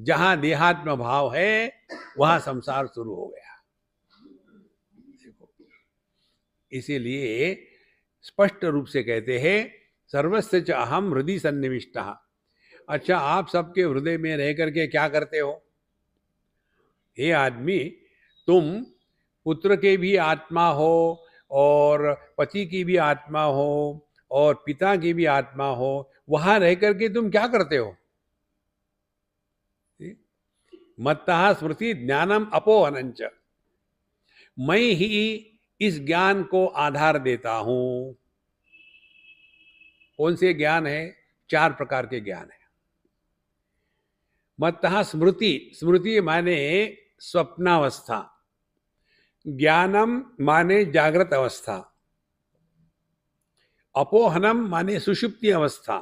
जहां देहात्म भाव है वहां संसार शुरू हो गया। देखो, इसीलिए स्पष्ट रूप से कहते हैं सर्वस्य च अहम हृदय सन्निविष्टः। अच्छा, आप सबके हृदय में रह करके क्या करते हो? हे आदमी, तुम पुत्र के भी आत्मा हो और पति की भी आत्मा हो और पिता की भी आत्मा हो, वहां रह करके तुम क्या करते हो? मत्तः स्मृति ज्ञानम अपोहनंच। मैं ही इस ज्ञान को आधार देता हूं। कौन से ज्ञान है? 4 प्रकार के ज्ञान है। मत्तः स्मृति, स्मृति माने स्वप्नावस्था, ज्ञानम माने जागृत अवस्था, अपोहनम माने सुषुप्ति अवस्था,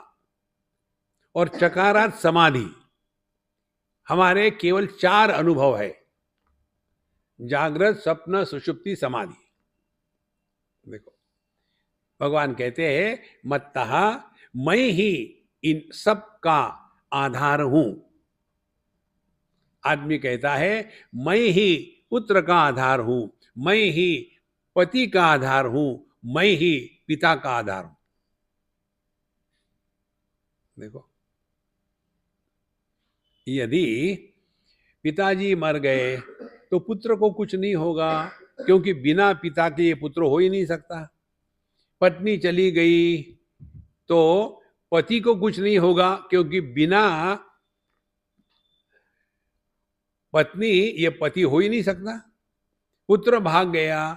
और चकारात समाधि। हमारे केवल 4 अनुभव है, जागृत, स्वप्न, सुषुप्ति, समाधि। देखो, भगवान कहते हैं मत्तः, मैं ही इन सब का आधार हूं। आदमी कहता है मैं ही पुत्र का आधार हूं, मैं ही पति का आधार हूं, मैं ही पिता का आधार हूं। देखो, यदि पिताजी मर गए तो पुत्र को कुछ नहीं होगा, क्योंकि बिना पिता के ये पुत्र हो ही नहीं सकता। पत्नी चली गई तो पति को कुछ नहीं होगा, क्योंकि बिना पत्नी ये पति हो ही नहीं सकता। पुत्र भाग गया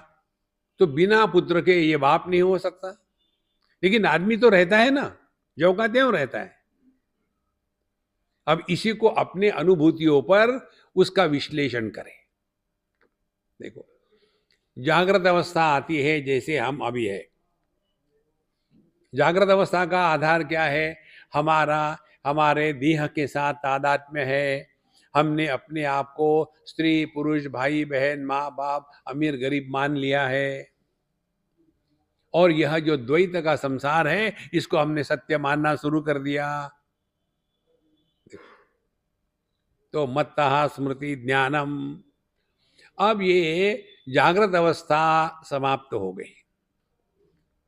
तो बिना पुत्र के ये बाप नहीं हो सकता। लेकिन आदमी तो रहता है ना, जो का त्यों रहता है। अब इसी को अपने अनुभूतियों पर उसका विश्लेषण करें। देखो, जागृत अवस्था आती है जैसे हम अभी है। जागृत अवस्था का आधार क्या है? हमारे देह के साथ तादात्म्य है। हमने अपने आप को स्त्री पुरुष, भाई बहन, माँ बाप, अमीर गरीब मान लिया है, और यह जो द्वैत का संसार है इसको हमने सत्य मानना शुरू कर दिया। तो मत्तः स्मृति ज्ञानम। अब ये जागृत अवस्था समाप्त हो गई,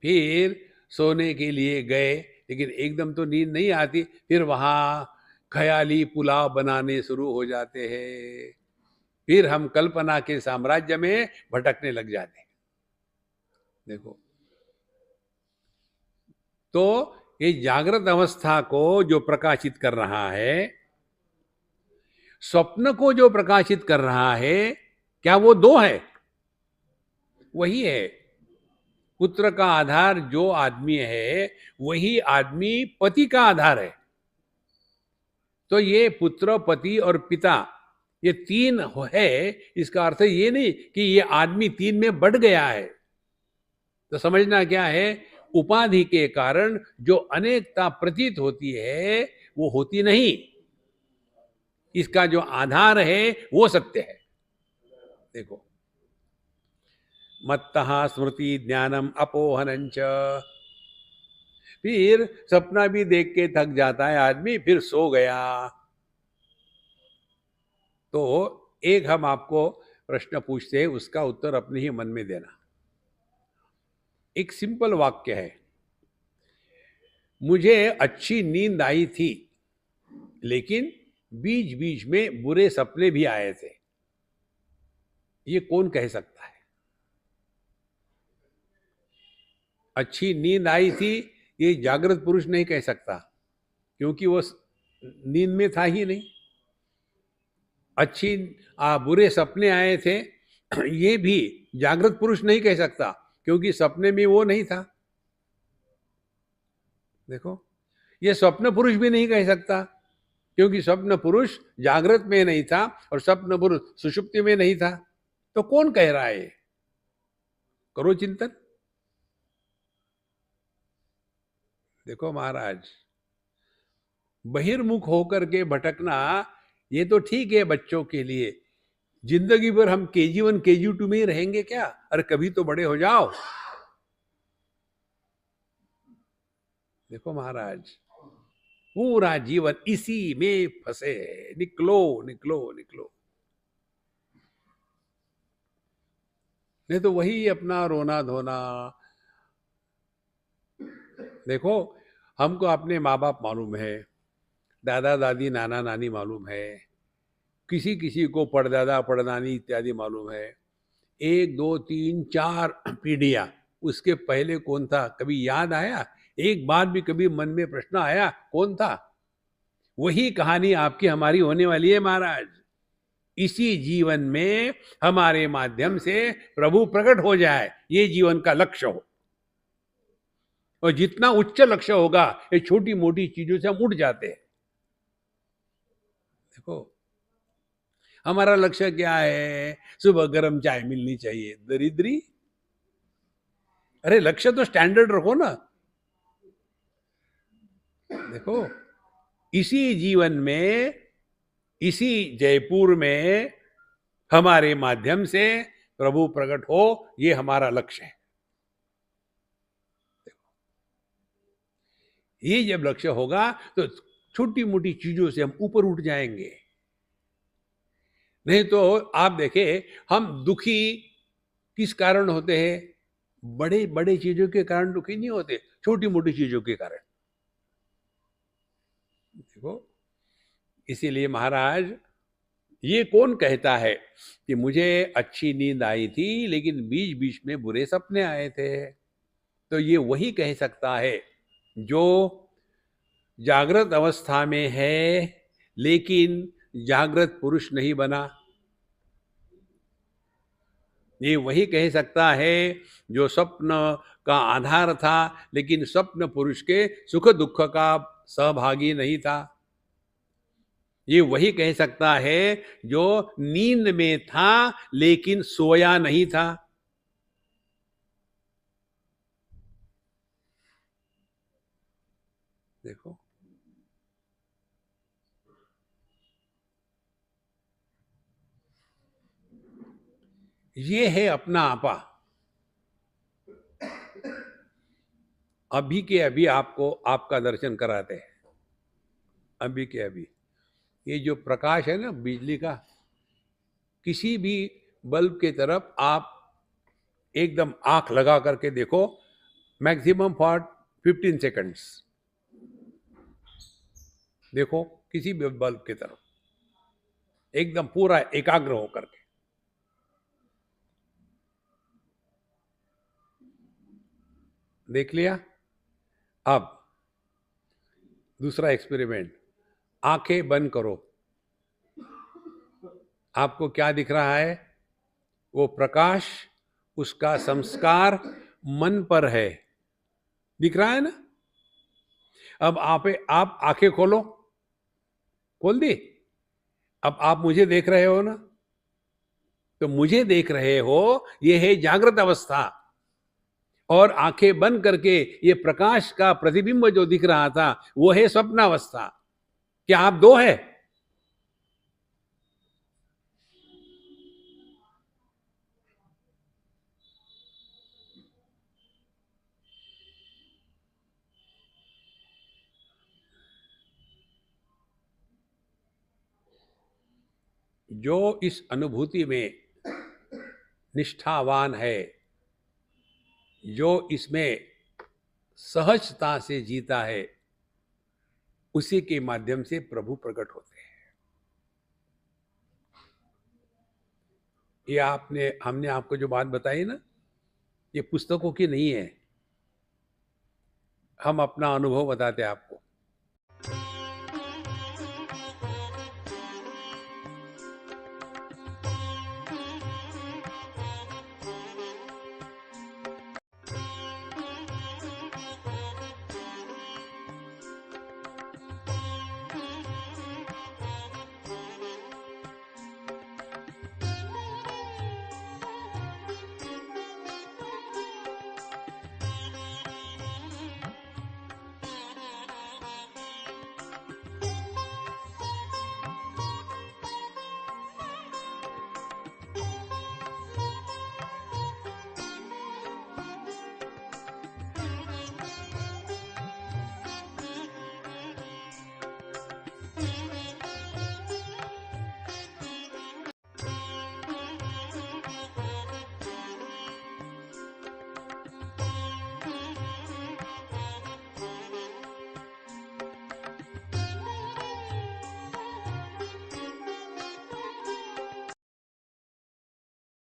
फिर सोने के लिए गए, लेकिन एकदम तो नींद नहीं आती। फिर वहां ख्याली पुलाव बनाने शुरू हो जाते हैं। फिर हम कल्पना के साम्राज्य में भटकने लग जाते हैं। देखो, तो ये जागृत अवस्था को जो प्रकाशित कर रहा है, स्वप्न को जो प्रकाशित कर रहा है, क्या वो 2 है? वही है। पुत्र का आधार जो आदमी है वही आदमी पति का आधार है। तो ये पुत्र, पति और पिता, ये 3 है। इसका अर्थ ये नहीं कि ये आदमी 3 में बढ़ गया है। तो समझना क्या है, उपाधि के कारण जो अनेकता प्रतीत होती है वो होती नहीं। इसका जो आधार है वो सत्य है। देखो, मत्तः स्मृति ज्ञानम अपोहनंच। फिर सपना भी देख के थक जाता है आदमी, फिर सो गया। तो एक हम आपको प्रश्न पूछते हैं, उसका उत्तर अपने ही मन में देना। एक सिंपल वाक्य है, मुझे अच्छी नींद आई थी लेकिन बीच बीच में बुरे सपने भी आए थे। ये कौन कह सकता है? अच्छी नींद आई थी ये जागृत पुरुष नहीं कह सकता, क्योंकि वो नींद में था ही नहीं। बुरे सपने आए थे ये भी जागृत पुरुष नहीं कह सकता, क्योंकि सपने में वो नहीं था। देखो, ये स्वप्न पुरुष भी नहीं कह सकता, क्योंकि स्वप्न पुरुष जागृत में नहीं था और स्वप्न पुरुष सुषुप्ति में नहीं था। तो कौन कह रहा है? करो चिंतन। देखो महाराज, बहिर्मुख होकर के भटकना ये तो ठीक है बच्चों के लिए। जिंदगी भर हम KG1 KG2 में ही रहेंगे क्या? अरे कभी तो बड़े हो जाओ। देखो महाराज, पूरा जीवन इसी में फंसे है। निकलो निकलो निकलो, नहीं तो वही अपना रोना धोना। देखो, हमको अपने माँ बाप मालूम है, दादा दादी नाना नानी मालूम है, किसी किसी को परदादा परदानी इत्यादि मालूम है। एक दो तीन चार पीढ़ियां, उसके पहले कौन था कभी याद आया? एक बार भी कभी मन में प्रश्न आया कौन था? वही कहानी आपकी हमारी होने वाली है महाराज। इसी जीवन में हमारे माध्यम से प्रभु प्रकट हो जाए, ये जीवन का लक्ष्य हो। और जितना उच्च लक्ष्य होगा, ये छोटी मोटी चीजों से हम उठ जाते हैं। देखो, हमारा लक्ष्य क्या है? सुबह गर्म चाय मिलनी चाहिए, दरिद्री। अरे लक्ष्य तो स्टैंडर्ड रखो ना। देखो, इसी जीवन में, इसी जयपुर में हमारे माध्यम से प्रभु प्रकट हो, ये हमारा लक्ष्य है। ये जब लक्ष्य होगा तो छोटी मोटी चीजों से हम ऊपर उठ जाएंगे। नहीं तो आप देखें, हम दुखी किस कारण होते हैं? बड़े बड़े चीजों के कारण दुखी नहीं होते, छोटी मोटी चीजों के कारण। देखो, इसीलिए महाराज, ये कौन कहता है कि मुझे अच्छी नींद आई थी लेकिन बीच बीच में बुरे सपने आए थे? तो ये वही कह सकता है जो जागृत अवस्था में है लेकिन जागृत पुरुष नहीं बना। ये वही कह सकता है जो स्वप्न का आधार था लेकिन स्वप्न पुरुष के सुख दुख का सहभागी नहीं था। ये वही कह सकता है जो नींद में था लेकिन सोया नहीं था। देखो, ये है अपना आपा। अभी के अभी आपको आपका दर्शन कराते हैं। अभी के अभी ये जो प्रकाश है ना बिजली का, किसी भी बल्ब के तरफ आप एकदम आंख लगा करके देखो, मैक्सिमम फॉर 15 सेकंड्स देखो किसी भी बल्ब की तरफ, एकदम पूरा एकाग्र होकर के। देख लिया? अब दूसरा एक्सपेरिमेंट, आंखें बंद करो। आपको क्या दिख रहा है? वो प्रकाश, उसका संस्कार मन पर है। दिख रहा है ना? अब आप आंखें खोलो। खोल दी? अब आप मुझे देख रहे हो ना? तो मुझे देख रहे हो, ये है जागृत अवस्था। और आंखें बंद करके ये प्रकाश का प्रतिबिंब जो दिख रहा था, वो है स्वप्नावस्था। क्या आप दो है? जो इस अनुभूति में निष्ठावान है, जो इसमें सहजता से जीता है, उसी के माध्यम से प्रभु प्रकट होते हैं। ये हमने आपको जो बात बताई ना, ये पुस्तकों की नहीं है। हम अपना अनुभव बताते हैं आपको।